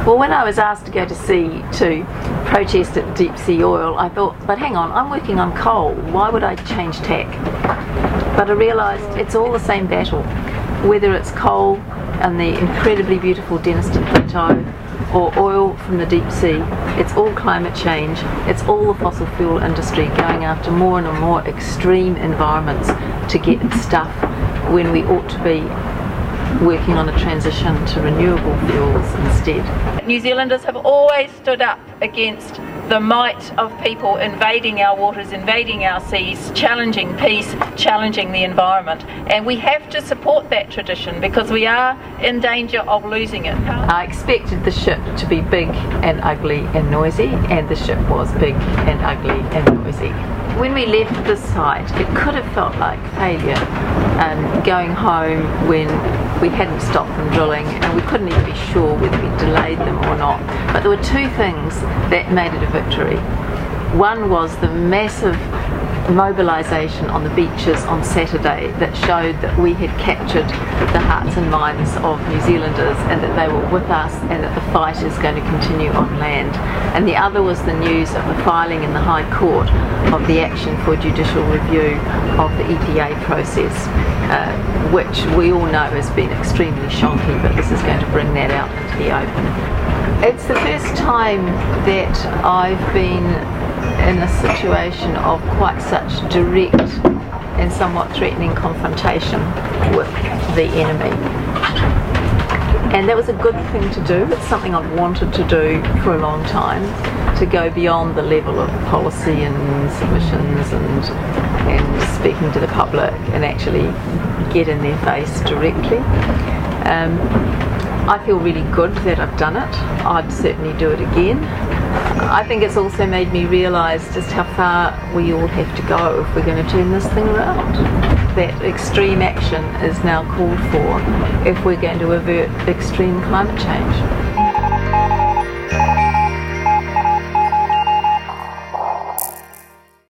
Well, when I was asked to go to sea to protest at deep sea oil, I thought, but hang on, I'm working on coal, why would I change tack? But I realised it's all the same battle, whether it's coal and the incredibly beautiful Denniston Plateau or oil from the deep sea. It's all climate change, it's all the fossil fuel industry going after more and more extreme environments to get stuff when we ought to be working on a transition to renewable fuels instead. New Zealanders have always stood up against the might of people invading our waters, invading our seas, challenging peace, challenging the environment. And we have to support that tradition because we are in danger of losing it. I expected the ship to be big and ugly and noisy, and the ship was big and ugly and noisy. When we left the site, it could have felt like failure, going home when we hadn't stopped from drilling and we couldn't even be sure whether we delayed them or not. But there were two things that made it a victory. One was the massive mobilisation on the beaches on Saturday that showed that we had captured the hearts and minds of New Zealanders and that they were with us and that the fight is going to continue on land. And the other was the news of the filing in the High Court of the action for judicial review of the EPA process, which we all know has been extremely shonky, but this is going to bring that out into the open. It's the first time that I've been in a situation of quite such direct and somewhat threatening confrontation with the enemy. And that was a good thing to do. It's something I've wanted to do for a long time, to go beyond the level of policy and submissions and speaking to the public and actually get in their face directly. I feel really good that I've done it. I'd certainly do it again. I think it's also made me realise just how far we all have to go if we're going to turn this thing around. That extreme action is now called for if we're going to avert extreme climate change.